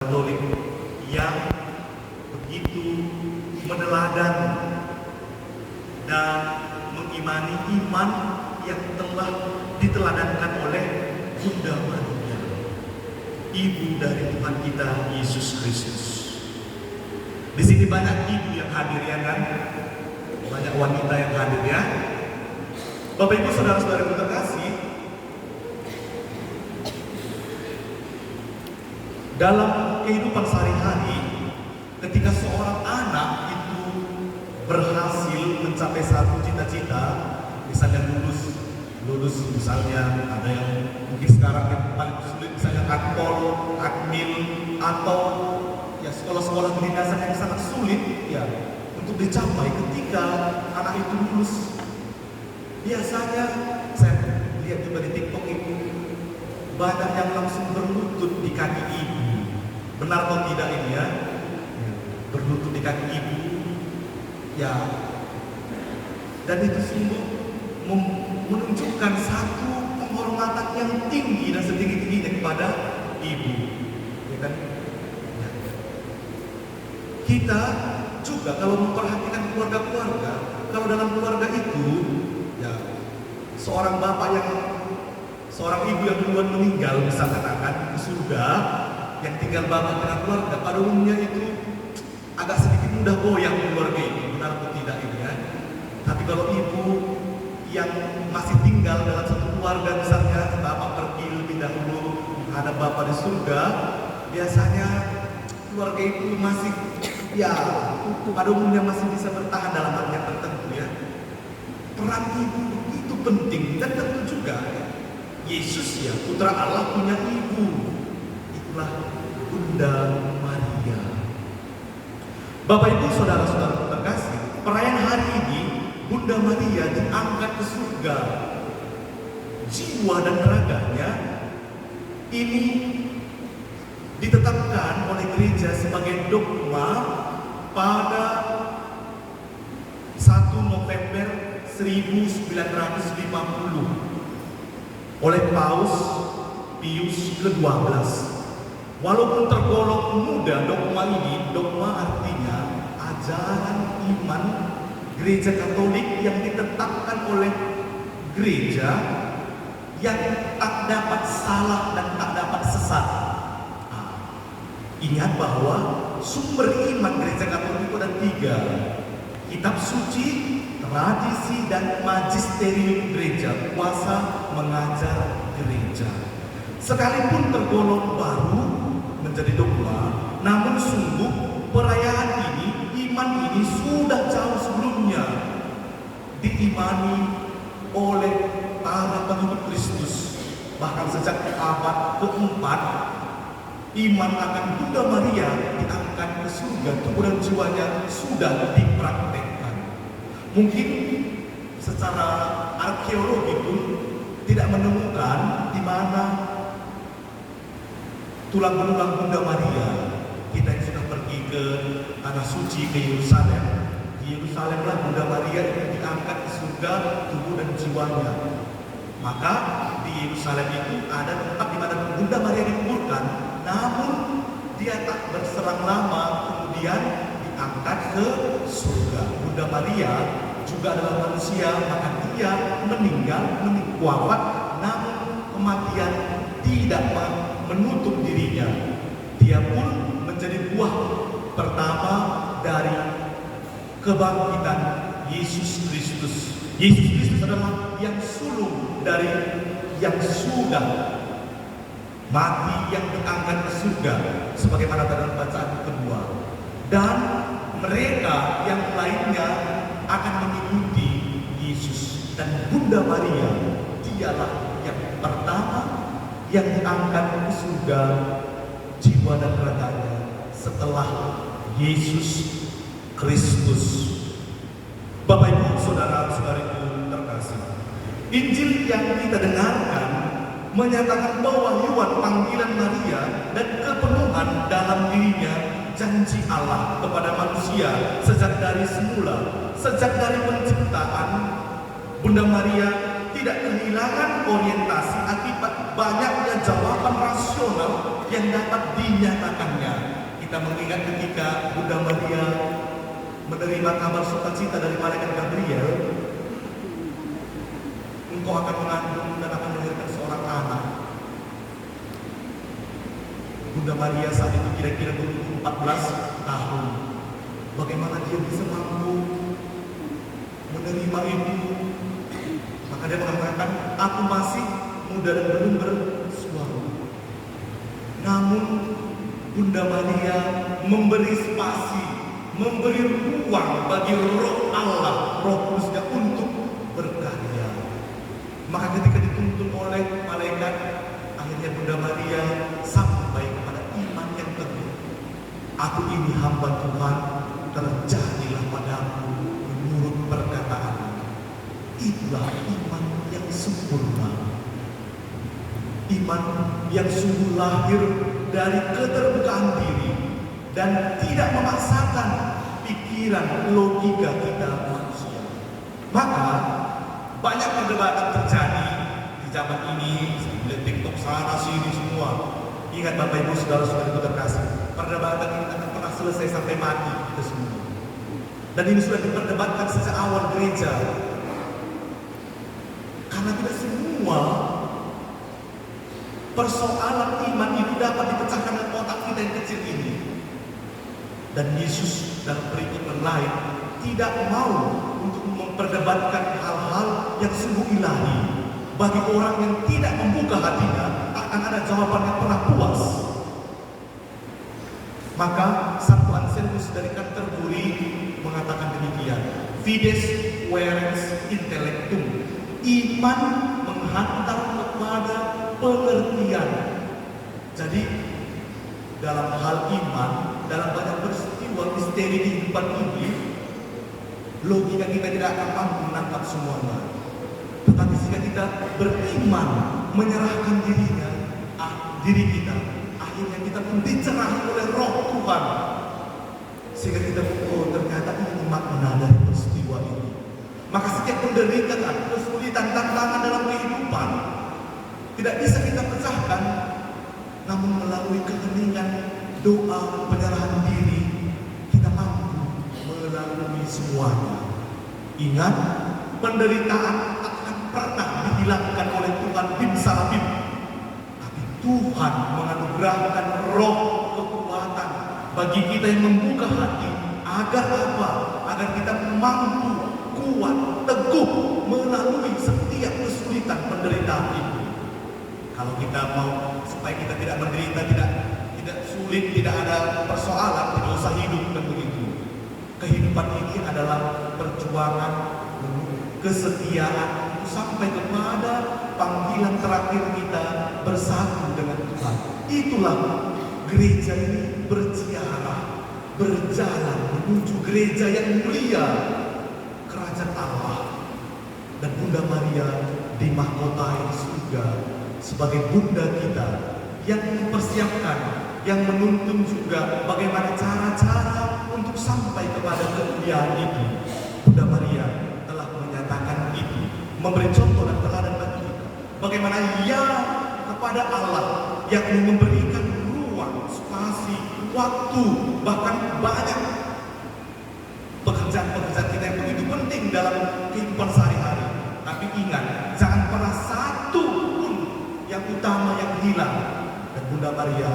Katolik yang begitu meneladan dan mengimani iman yang telah diteladankan oleh Bunda Maria, Ibu dari Tuhan kita Yesus Kristus. Di sini banyak ibu yang hadir ya kan, banyak wanita yang hadir ya. Bapak Ibu saudara-saudara yang terkasih, dalam kehidupan sehari-hari, ketika seorang anak itu berhasil mencapai satu cita-cita, misalnya lulus misalnya, ada yang mungkin sekarang yang paling sulit misalnya akpol, akmil, atau ya sekolah-sekolah kedinasan yang sangat sulit ya untuk dicapai. Ketika anak itu lulus, biasanya saya lihat juga di TikTok itu banyak yang langsung berlutut di kaki ibu. Benar atau tidak ini ya? Berlutut di kaki ibu ya, dan itu sungguh menunjukkan satu penghormatan yang tinggi dan setinggi-tingginya kepada ibu ya kan? Kita juga kalau memperhatikan keluarga-keluarga, kalau dalam keluarga itu ya seorang ibu yang duluan meninggal bisa katakan di surga, yang tinggal bapak dengan keluarga, pada umumnya itu agak sedikit mudah goyang keluarga itu, benar atau tidak ini ya. Tapi kalau ibu yang masih tinggal dalam satu keluarga, misalnya bapak pergi lebih dahulu menghadap bapak di surga, biasanya keluarga itu masih ya pada umumnya masih bisa bertahan dalam hal yang tertentu ya. Peran ibu itu penting, dan tentu juga ya, Yesus ya Putra Allah punya ibu, itulah Bunda Maria. Bapak Ibu saudara-saudara terkasih, perayaan hari ini Bunda Maria diangkat ke surga. Jiwa dan raganya ini ditetapkan oleh gereja sebagai dogma pada 1 November 1950 oleh Paus Pius ke-12. Walaupun tergolong muda dogma ini, dogma artinya ajaran iman gereja Katolik yang ditetapkan oleh gereja yang tak dapat salah dan tak dapat sesat. Ingat bahwa sumber iman gereja Katolik itu ada 3: kitab suci, tradisi, dan magisterium gereja, kuasa mengajar gereja. Sekalipun tergolong baru menjadi dogma, namun sungguh perayaan ini, iman ini sudah jauh sebelumnya diimani oleh para pengikut Kristus. Bahkan sejak abad ke-4, iman akan Bunda Maria diangkat ke surga, tubuh dan jiwanya sudah dipraktekkan. Mungkin secara arkeologi pun tidak menemukan di mana tulang belulang Bunda Maria. Kita yang sudah pergi ke tanah suci, ke Yerusalem, di Yerusalem lah Bunda Maria itu diangkat ke surga, tubuh dan jiwanya. Maka di Yerusalem itu ada tempat di mana Bunda Maria dikuburkan, namun dia tak berselang lama kemudian diangkat ke surga. Bunda Maria juga adalah manusia, maka dia meninggal, wafat, namun kematian tidak menutup dirinya. Dia pun menjadi buah pertama dari kebangkitan Yesus Kristus. Yesus Kristus adalah yang sulung dari yang sudah mati, yang diangkat ke surga, sebagaimana dalam bacaan kedua. Dan mereka yang lainnya akan mengikuti Yesus, dan Bunda Maria dialah yang pertama yang diangkat ke surga jiwa dan raganya setelah Yesus Kristus. Bapak Ibu saudara-saudariku terkasih, Injil yang kita dengarkan menyatakan bahwa lewat panggilan Maria dan kepenuhan dalam dirinya janji Allah kepada manusia sejak dari semula, sejak dari penciptaan, Bunda Maria tidak kehilangan orientasi akibat banyaknya jawaban rasional yang dapat dinyatakannya. Kita mengingat ketika Bunda Maria menerima kabar sukacita dari malaikat Gabriel, engkau akan mengandung dan akan melahirkan seorang anak. Bunda Maria saat itu kira-kira berumur 14 tahun. Bagaimana dia bisa mampu menerima itu? Maka dia mengatakan, aku masih muda dan belum bersuara. Namun Bunda Maria memberi spasi, memberi ruang bagi Roh Allah, Roh Kudusnya untuk berkarya. Maka ketika dituntun oleh malaikat, akhirnya Bunda Maria sampai kepada iman yang teguh. Aku ini hamba Tuhan, terjadilah padaku menurut perkataan. Itulah iman yang sempurna. Iman yang sungguh lahir dari keterbukaan diri dan tidak memaksakan pikiran logika kita manusia. Maka banyak perdebatan terjadi di zaman ini, lihat TikTok sana sini semua. Ingat Bapak Ibu saudara-saudara itu terkasih, perdebatan ini akan pernah selesai sampai mati kita semua. Dan ini sudah diperdebatkan sejak awal gereja. Karena tidak semua persoalan iman itu dapat dipecahkan dengan otak kita yang kecil ini. Dan Yesus dalam perikop lain tidak mau untuk memperdebatkan hal-hal yang sungguh ilahi. Bagi orang yang tidak membuka hatinya, akan ada jawaban yang pernah puas. Maka Santo Anselmus dari Canterbury mengatakan demikian, Fides quaerens intellectum. Iman menghantar kepada pengertian. Jadi dalam hal iman, dalam banyak peristiwa misteri kehidupan ini, logika kita tidak akan mampu menangkap semuanya. Tetapi jika kita beriman, menyerahkan diri kita, akhirnya kita pun dicerahi oleh Roh Tuhan, sehingga kita oh ternyata ini makna dari peristiwa ini. Maka setiap penderitaan, kesulitan, tantangan dalam kehidupan tidak bisa kita pecahkan, namun melalui keheningan doa, penyerahan diri, kita mampu melalui semuanya. Ingat, penderitaan akan pernah dihilangkan oleh Tuhan bin Salabim. Tapi Tuhan menganugerahkan roh kekuatan bagi kita yang membuka hati. Agar apa? Agar kita mampu, kuat, teguh melalui setiap kesulitan penderitaan itu. Kalau kita mau supaya kita tidak menderita, tidak sulit, tidak ada persoalan, tidak usah hidup kan begitu. Kehidupan ini adalah perjuangan, kesetiaan sampai kepada panggilan terakhir kita bersatu dengan Tuhan. Itulah gereja ini berziarah, berjalan menuju gereja yang mulia, kerajaan Allah. Dan Bunda Maria dimahkotai surga sebagai bunda kita yang mempersiapkan, yang menuntun juga bagaimana cara-cara untuk sampai kepada kemuliaan itu. Bunda Maria telah menyatakan itu, memberi contoh dan teladan bagi kita. Bagaimana ia kepada Allah yang memberikan ruang, spasi, waktu, bahkan banyak pekerjaan-pekerjaan kita yang begitu penting dalam kehidupan sehari-hari. Tapi ingat, jangan pernah satu pun yang utama yang hilang. Dan Bunda Maria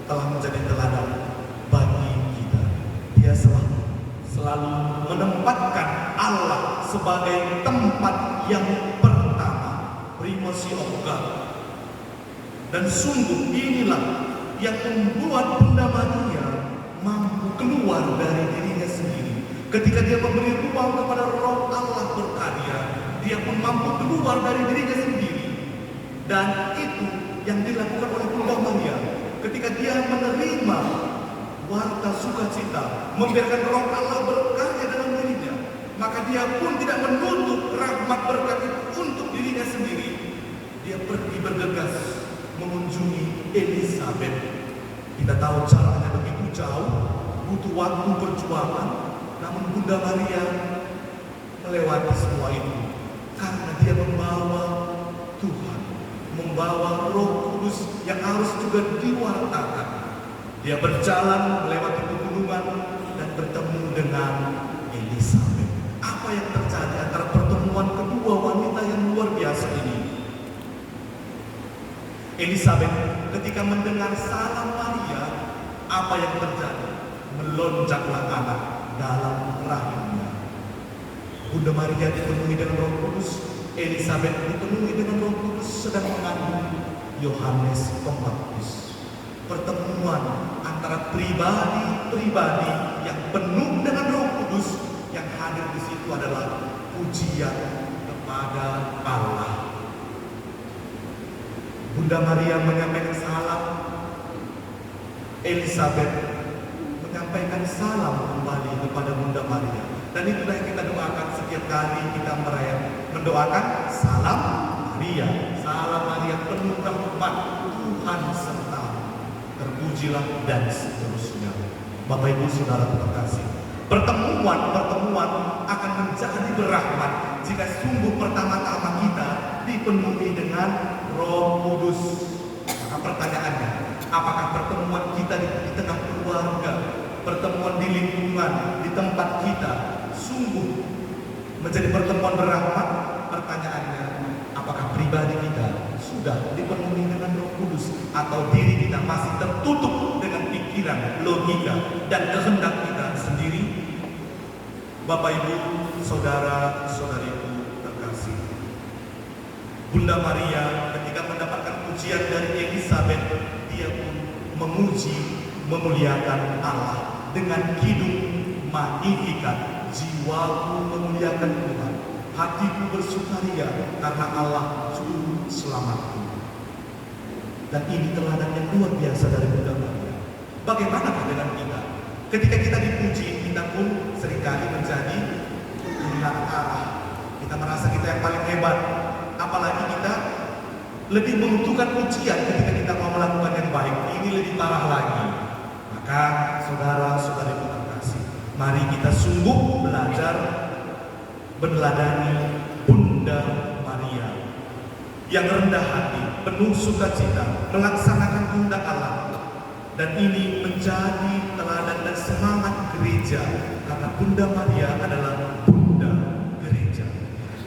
telah menjadi teladan bagi kita. Dia selalu menempatkan Allah sebagai tempat yang pertama, primacy of God. Dan sungguh inilah yang membuat Bunda Maria mampu keluar dari dirinya sendiri. Ketika dia memberi ruang kepada Roh Allah berkarya, dia pun mampu keluar dari dirinya sendiri. Dan itu yang dilakukan oleh Bunda Maria ketika dia menerima warta sukacita, membiarkan Roh Allah berkarya dalam dirinya. Maka dia pun tidak menutup rahmat berkat itu untuk dirinya sendiri. Dia pergi bergegas mengunjungi Elizabeth. Kita tahu caranya begitu jauh, butuh waktu perjuangan. Namun Bunda Maria melewati semua itu karena dia membawa Tuhan, membawa membawa Roh Kudus yang harus juga diwartakan. Dia berjalan melewati pegunungan dan bertemu dengan Elisabet. Apa yang terjadi antara pertemuan kedua wanita yang luar biasa ini? Elisabet ketika mendengar salam Maria, apa yang terjadi? Melonjaklah anak dalam rahimnya. Bunda Maria dipenuhi dengan Roh Kudus, Elisabet dipenuhi dengan Roh Kudus sedang mengandung Yohanes Pembaptis. Pertemuan antara pribadi-pribadi yang penuh dengan Roh Kudus, yang hadir di situ adalah pujian kepada Allah. Bunda Maria menyampaikan salam, Elisabet menyampaikan salam kembali kepada Bunda Maria. Dan itulah yang kita doakan setiap kali kita mendoakan salam Maria. Salam Maria, penuh rahmat Tuhan sertamu, terpujilah dan seterusnya. Bapak Ibu Saudara terkasih, pertemuan akan menjadi berrahmat jika sungguh pertama-tama kita dipenuhi dengan Roh Kudus. Maka pertanyaannya, apakah pertemuan kita di tengah keluarga, pertemuan di lingkungan, di tempat kita sungguh menjadi pertemuan berrahmat? Pertanyaannya, apakah pribadi kita sudah dipenuhi dengan Roh Kudus, atau diri kita masih tertutup dengan pikiran, logika, dan kehendak kita sendiri? Bapak Ibu, saudara-saudariku terkasih, Bunda Maria ketika mendapatkan pujian dari Elisabet, dia pun memuji, memuliakan Allah dengan kidung Magnificat. Jiwaku memuliakan Tuhan, hatiku bersukaria karena Allah juru selamatku. Dan ini teladan yang luar biasa dari Bunda Maria. Bagaimanakah dengan kita? Ketika kita dipuji, kita pun seringkali menjadi kehilangan arah. Kita merasa kita yang paling hebat. Apalagi kita lebih membutuhkan pujian ketika kita mau melakukan yang baik. Ini lebih parah lagi. Maka saudara-saudari terkasih, mari kita sungguh belajar meneladani Bunda Maria yang rendah hati, penuh sukacita, melaksanakan kehendak Allah. Dan ini menjadi teladan dan semangat gereja, karena Bunda Maria adalah Bunda Gereja.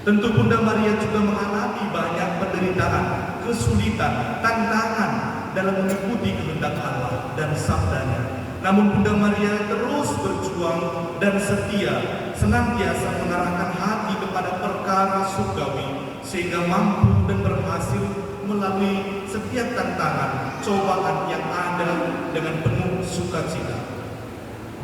Tentu Bunda Maria juga mengalami banyak penderitaan, kesulitan, tantangan dalam mengikuti kehendak Allah dan sabdanya. Namun Bunda Maria terus berjuang dan setia, senantiasa mengarahkan hati kepada perkara surgawi, sehingga mampu dan berhasil melalui setiap tantangan, cobaan yang ada dengan penuh sukacita.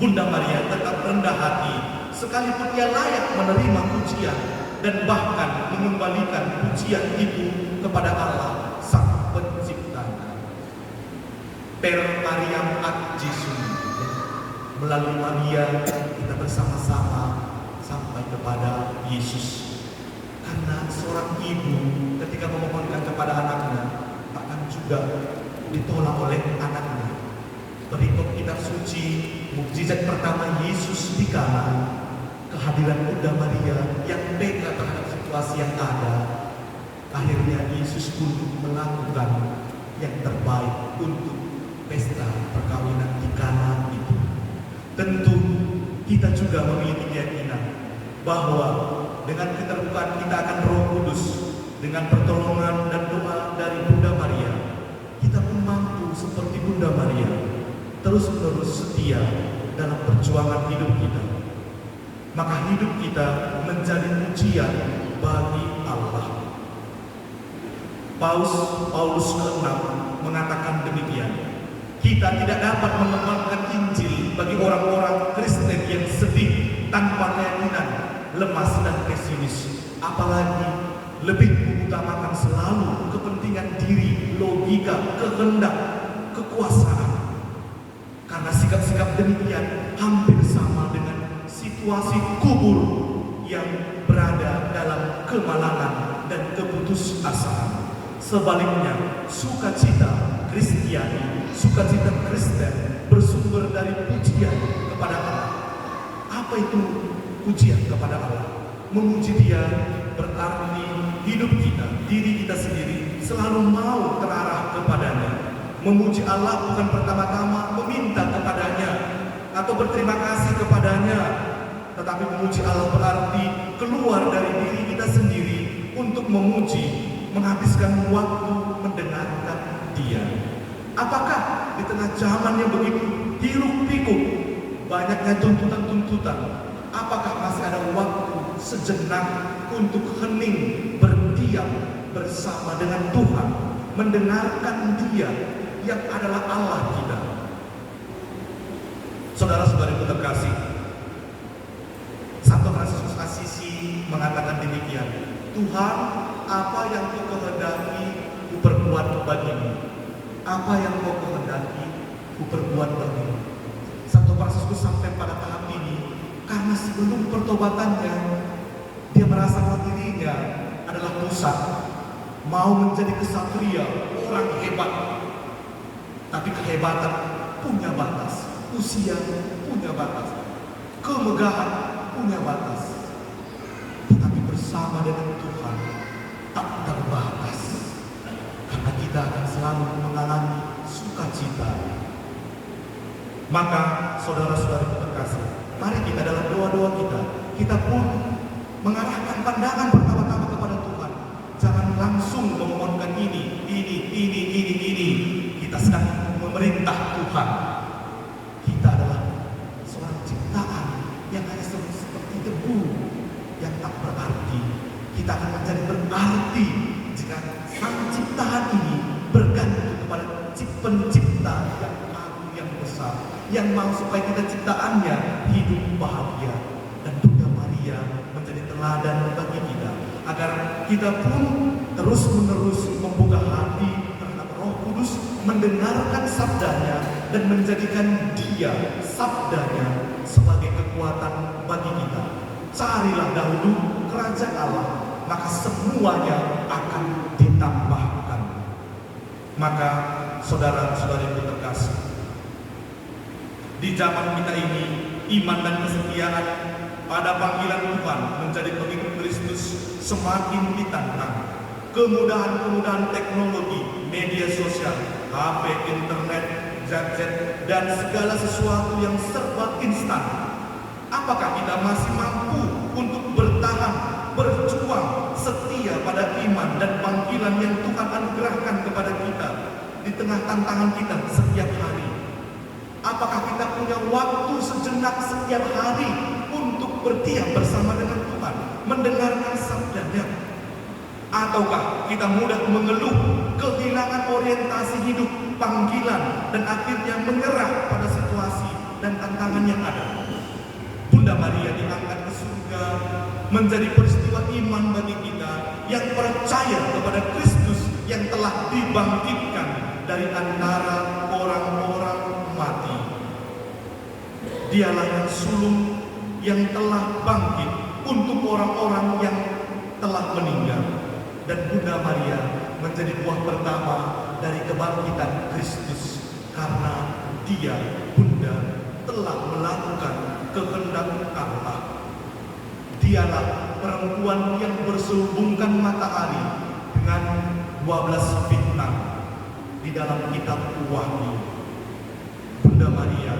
Bunda Maria tetap rendah hati, sekalipun ia layak menerima pujian, dan bahkan mengembalikan pujian itu kepada Allah Sang Penciptanya. Per Mariam ad Jesum, melalui Maria kita bersama-sama sampai kepada Yesus. Karena seorang ibu ketika memohonkan kepada anaknya, takkan juga ditolak oleh anaknya. Berikut kitab suci, mukjizat pertama Yesus di Kana, kehadiran Bunda Maria yang peka terhadap situasi yang ada. Akhirnya Yesus pun melakukan yang terbaik untuk pesta perkawinan di Kana itu. Tentu kita juga memiliki keyakinan bahwa dengan keterbukaan kita akan Roh Kudus, dengan pertolongan dan doa dari Bunda Maria, kita pun mampu seperti Bunda Maria terus-menerus setia dalam perjuangan hidup kita. Maka hidup kita menjadi pujian bagi Allah. Paulus ke-6 mengatakan demikian, kita tidak dapat mengembangkan Injil bagi orang-orang Kristen yang sedih, tanpa keyakinan, lemas dan pesimis, apalagi lebih mengutamakan selalu kepentingan diri, logika, kehendak, kekuasaan. Karena sikap-sikap demikian hampir sama dengan situasi kubur yang berada dalam kemalangan dan keputusasaan. Sebaliknya, sukacita Kristiani, sukacita Kristen bersumber dari pujian kepada Allah. Apa itu pujian kepada Allah? Memuji Dia berarti hidup kita, diri kita sendiri selalu mau terarah kepadanya. Memuji Allah bukan pertama-tama meminta kepadanya atau berterima kasih kepadanya, tetapi memuji Allah berarti keluar dari diri kita sendiri untuk memuji, menghabiskan waktu mendengarkan Dia. Apakah di tengah zaman yang begitu hiruk-pikuk, banyaknya tuntutan-tuntutan, apakah masih ada waktu sejenak untuk hening, berdiam bersama dengan Tuhan, mendengarkan Dia yang adalah Allah kita? Saudara-saudari terkasih, Santo Fransiskus Assisi mengatakan demikian, Tuhan, apa yang Kau kehendaki, Ku perbuat bagimu. Apa yang Kau kehendaki, Ku perbuat bagimu. Santo Fransiskus sampai pada tahap ini karena sebelum pertobatannya dia merasa bahwa dirinya adalah pusat, mau menjadi kesatria, orang hebat. Tapi kehebatan punya batas, usia punya batas, kemegahan punya batas. Tetapi bersama dengan Tuhan tak terbatas, karena kita akan selalu mengalami sukacita. Maka saudara-saudari terkasih, mari kita dalam doa-doa kita pun mengarahkan pandangan pertama-tama kepada Tuhan. Jangan langsung memohonkan ini. Kita sedang memerintah Tuhan. Kita adalah seorang ciptaan yang hanya seperti debu yang tak berarti. Kita akan menjadi berarti jika sang ciptaan ini bergantung kepada pencipta yang agung, yang besar, yang mau supaya kita ciptaannya hidup bahagia. Dan Bunda Maria menjadi teladan bagi kita, agar kita pun terus-menerus membuka hati terhadap Roh Kudus, mendengarkan sabdanya dan menjadikan Dia, sabdanya, sebagai kekuatan bagi kita. Carilah dahulu kerajaan Allah, maka semuanya akan ditambahkan. Maka saudara-saudari terkasih, di zaman kita ini, iman dan kesetiaan pada panggilan Tuhan menjadi pengikut Kristus semakin ditantang. Kemudahan-kemudahan teknologi, media sosial, HP, internet, gadget, dan segala sesuatu yang serba instan. Apakah kita masih mampu untuk bertahan, berjuang, setia pada iman dan panggilan yang Tuhan anugerahkan kepada kita di tengah tantangan kita setiap hari? Apakah kita punya waktu sejenak setiap hari untuk berdiam bersama dengan Tuhan, mendengarkan sabdanya? Ataukah kita mudah mengeluh, kehilangan orientasi hidup, panggilan, dan akhirnya menyerah pada situasi dan tantangan yang ada? Bunda Maria diangkat ke surga menjadi peristiwa iman bagi kita yang percaya kepada Kristus yang telah dibangkitkan dari antara orang-orang mati. Dialah yang sulung yang telah bangkit untuk orang-orang yang telah meninggal. Dan Bunda Maria menjadi buah pertama dari kebangkitan Kristus, karena Dia, Bunda, telah melakukan kehendak Allah. Dialah perempuan yang berselubungkan matahari dengan 12 bintang di dalam kitab Wahyu. Bunda Maria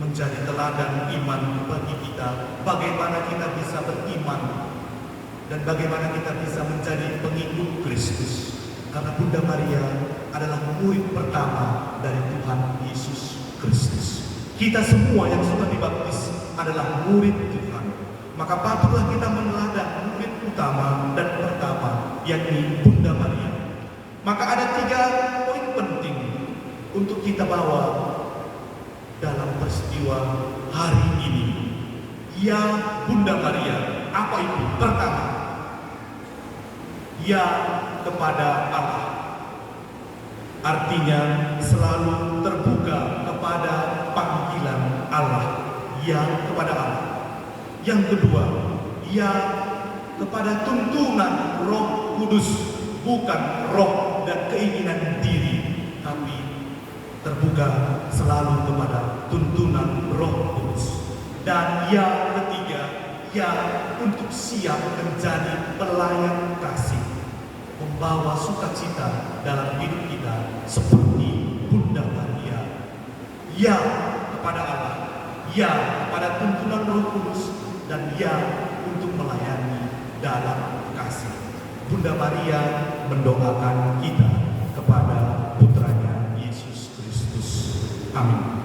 menjadi teladan iman bagi kita, bagaimana kita bisa beriman dan bagaimana kita bisa menjadi pengikut Kristus. Karena Bunda Maria adalah murid pertama dari Tuhan Yesus Kristus. Kita semua yang sudah dibaptis adalah murid Tuhan. Maka patutlah kita meneladani murid utama dan pertama, yakni Bunda Maria. Maka ada 3 poin penting untuk kita bawa dalam peristiwa hari ini. Ya Bunda Maria, apa itu? Pertama, ya kepada Allah. Artinya selalu terbuka kepada panggilan Allah. Ya kepada Allah. Yang kedua, ya kepada tuntunan Roh Kudus, bukan roh dan keinginan diri, tapi terbuka selalu kepada tuntunan Roh Kudus. Dan yang ketiga, Ya, untuk siap menjadi pelayan kasih, membawa sukacita dalam hidup kita seperti Bunda Maria. Ya kepada Allah, ya kepada tuntunan Roh Kudus, dan ya untuk melayani dalam kasih. Bunda Maria mendoakan kita kepada putranya Yesus Kristus. Amin.